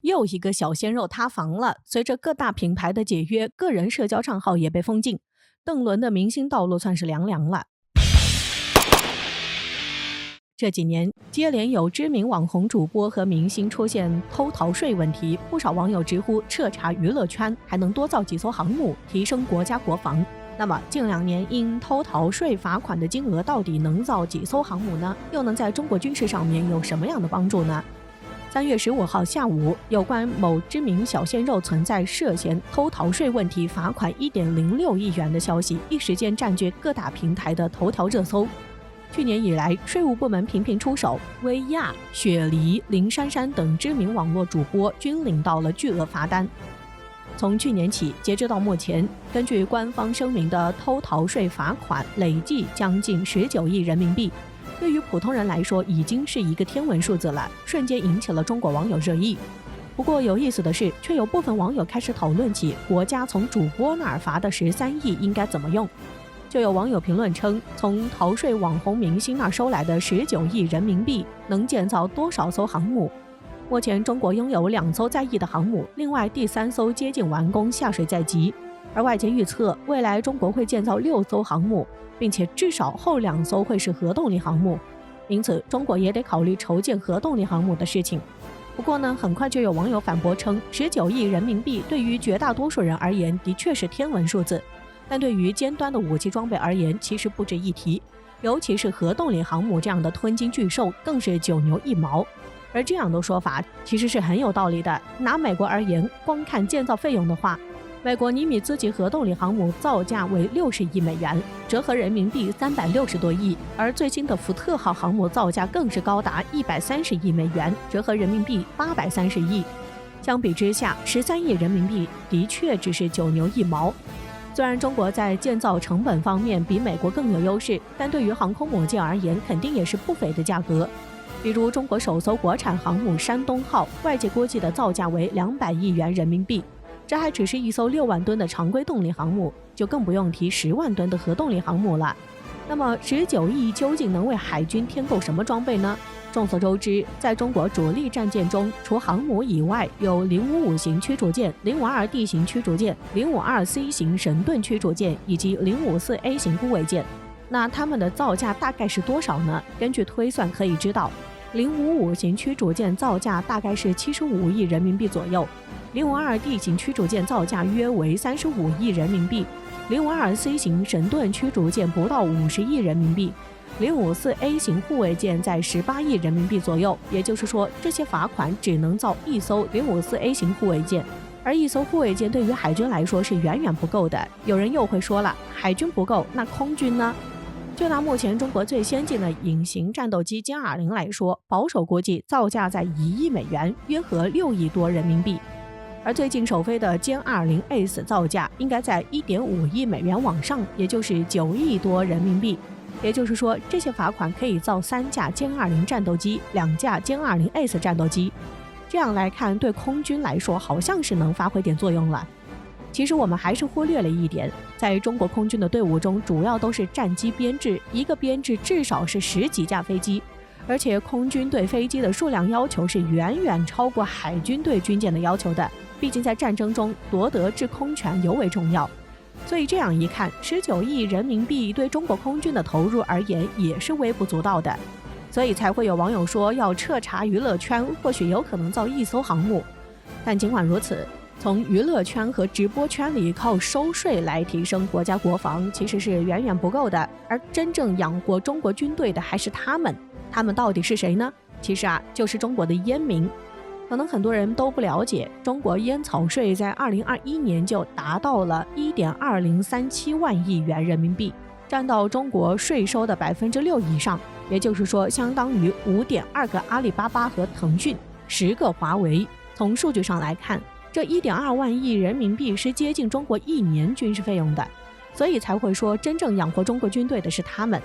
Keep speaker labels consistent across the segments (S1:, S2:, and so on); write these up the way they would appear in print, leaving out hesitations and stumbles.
S1: 又一个小鲜肉塌房了。随着各大品牌的解约，个人社交账号也被封禁，邓伦的明星道路算是凉凉了。这几年接连有知名网红主播和明星出现偷逃税问题，不少网友直呼彻查娱乐圈还能多造几艘航母，提升国家国防。那么近2年因偷逃税罚款的金额到底能造几艘航母呢？又能在中国军事上面有什么样的帮助呢？3月15号下午，有关某知名小鲜肉存在涉嫌偷逃税问题罚款1.06亿元的消息，一时间占据各大平台的头条热搜。去年以来，税务部门频频出手，薇娅、雪梨、林珊珊等知名网络主播均领到了巨额罚单。从去年起，截至到目前，根据官方声明的偷逃税罚款累计将近19亿人民币。对于普通人来说，已经是一个天文数字了，瞬间引起了中国网友热议。不过有意思的是，却有部分网友开始讨论起国家从主播那儿罚的13亿应该怎么用。就有网友评论称，从逃税网红明星那儿收来的19亿人民币能建造多少艘航母？目前中国拥有2艘在役的航母，另外第3艘接近完工，下水在即。而外界预测，未来中国会建造6艘航母，并且至少后2艘会是核动力航母，因此中国也得考虑筹建核动力航母的事情。不过呢，很快就有网友反驳称，19亿人民币对于绝大多数人而言的确是天文数字，但对于尖端的武器装备而言其实不值一提，尤其是核动力航母这样的吞金巨兽更是9牛1毛。而这样的说法其实是很有道理的。拿美国而言，光看建造费用的话，美国尼米兹级核动力航母造价为60亿美元，折合人民币360多亿，而最新的福特号航母造价更是高达130亿美元，折合人民币830亿。相比之下，13亿人民币的确只是9牛1毛。虽然中国在建造成本方面比美国更有优势，但对于航空母舰而言，肯定也是不菲的价格。比如中国首艘国产航母山东号，外界估计的造价为200亿元人民币，这还只是一艘6万吨的常规动力航母，就更不用提10万吨的核动力航母了。那么19亿究竟能为海军添购什么装备呢？众所周知，在中国主力战舰中，除航母以外，有055型驱逐舰、052D 型驱逐舰、052C 型神盾驱逐舰以及054A 型护卫舰。那它们的造价大概是多少呢？根据推算可以知道，055型驱逐舰造价大概是75亿人民币左右，052D 型驱逐舰造价约为35亿人民币，052C 型神盾驱逐舰不到50亿人民币，054A 型护卫舰在18亿人民币左右。也就是说，这些罚款只能造1艘054A 型护卫舰，而1艘护卫舰对于海军来说是远远不够的。有人又会说了，海军不够，那空军呢？就拿目前中国最先进的隐形战斗机歼20来说，保守估计造价在1亿美元，约合6亿多人民币。而最近首飞的歼20 Ace 造价应该在1.5亿美元往上，也就是9亿多人民币。也就是说，这些罚款可以造3架歼20战斗机、2架歼20 Ace 战斗机。这样来看，对空军来说好像是能发挥点作用了。其实我们还是忽略了一点，在中国空军的队伍中，主要都是战机编制，一个编制至少是10几架飞机，而且空军对飞机的数量要求是远远超过海军对军舰的要求的。毕竟在战争中夺得制空权尤为重要，所以这样一看，19亿人民币对中国空军的投入而言也是微不足道的，所以才会有网友说要彻查娱乐圈，或许有可能造1艘航母。但尽管如此，从娱乐圈和直播圈里靠收税来提升国家国防其实是远远不够的，而真正养活中国军队的还是他们。他们到底是谁呢？其实就是中国的烟民。可能很多人都不了解，中国烟草税在2021年就达到了1.2037万亿元人民币，占到中国税收的6%以上，也就是说相当于5.2个阿里巴巴和腾讯，10个华为。从数据上来看，这1.2万亿人民币是接近中国1年军事费用的，所以才会说真正养活中国军队的是他们。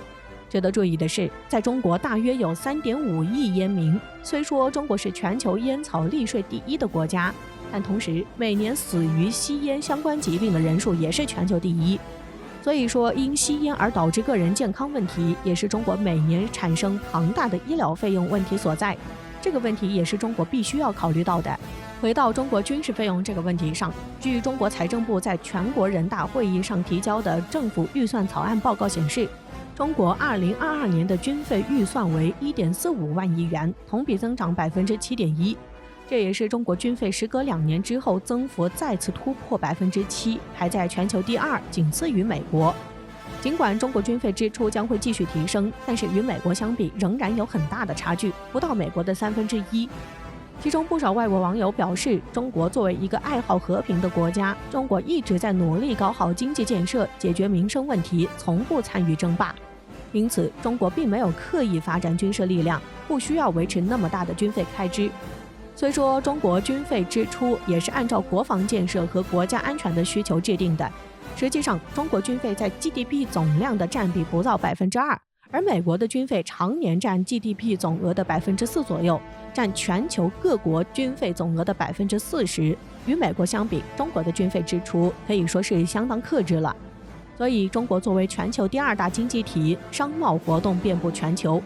S1: 值得注意的是，在中国大约有3.5亿烟民，虽说中国是全球烟草利税第1的国家，但同时每年死于吸烟相关疾病的人数也是全球第1。所以说，因吸烟而导致个人健康问题，也是中国每年产生庞大的医疗费用问题所在。这个问题也是中国必须要考虑到的。回到中国军事费用这个问题上，据中国财政部在全国人大会议上提交的政府预算草案报告显示，中国2022年的军费预算为1.45万亿元，同比增长7.1%。这也是中国军费时隔2年之后增幅再次突破7%，排在全球第2，仅次于美国。尽管中国军费支出将会继续提升，但是与美国相比仍然有很大的差距，不到美国的1/3。其中不少外国网友表示，中国作为一个爱好和平的国家，中国一直在努力搞好经济建设，解决民生问题，从不参与争霸。因此，中国并没有刻意发展军事力量，不需要维持那么大的军费开支。虽说中国军费支出也是按照国防建设和国家安全的需求制定的，实际上中国军费在 GDP 总量的占比不到2%，而美国的军费常年占 GDP 总额的4%左右，占全球各国军费总额的40%。与美国相比，中国的军费支出可以说是相当克制了。所以，中国作为全球第2大经济体，商贸活动遍布全球，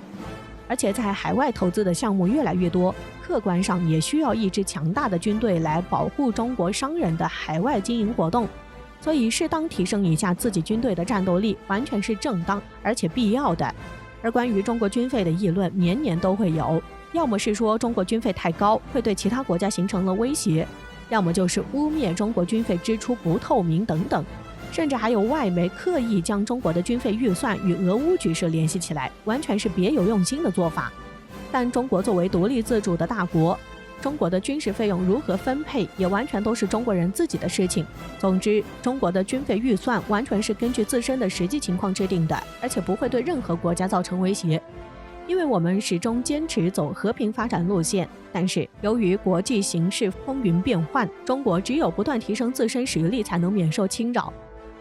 S1: 而且在海外投资的项目越来越多，客观上也需要一支强大的军队来保护中国商人的海外经营活动。所以，适当提升一下自己军队的战斗力，完全是正当而且必要的。而关于中国军费的议论，年年都会有，要么是说中国军费太高，会对其他国家形成了威胁，要么就是污蔑中国军费支出不透明等等。甚至还有外媒刻意将中国的军费预算与俄乌局势联系起来，完全是别有用心的做法。但中国作为独立自主的大国，中国的军事费用如何分配，也完全都是中国人自己的事情。总之，中国的军费预算完全是根据自身的实际情况制定的，而且不会对任何国家造成威胁。因为我们始终坚持走和平发展路线，但是由于国际形势风云变幻，中国只有不断提升自身实力，才能免受侵扰。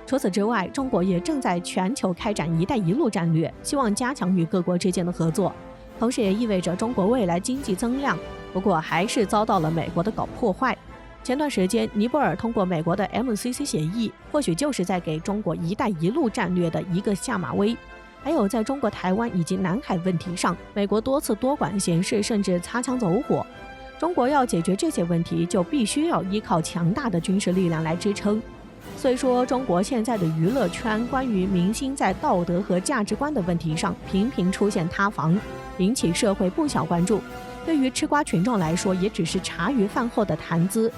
S1: 除此之外，中国也正在全球开展“一带一路”战略，希望加强与各国之间的合作，同时也意味着中国未来经济增量。不过，还是遭到了美国的搞破坏。前段时间，尼泊尔通过美国的 MCC 协议，或许就是在给中国“一带一路”战略的一个下马威。还有，在中国台湾以及南海问题上，美国多次多管闲事，甚至擦枪走火。中国要解决这些问题，就必须要依靠强大的军事力量来支撑。虽说中国现在的娱乐圈关于明星在道德和价值观的问题上频频出现塌房，引起社会不小关注，对于吃瓜群众来说也只是茶余饭后的谈资。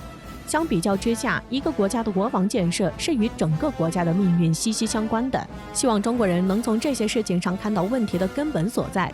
S1: 相比较之下，一个国家的国防建设是与整个国家的命运息息相关的。希望中国人能从这些事情上看到问题的根本所在，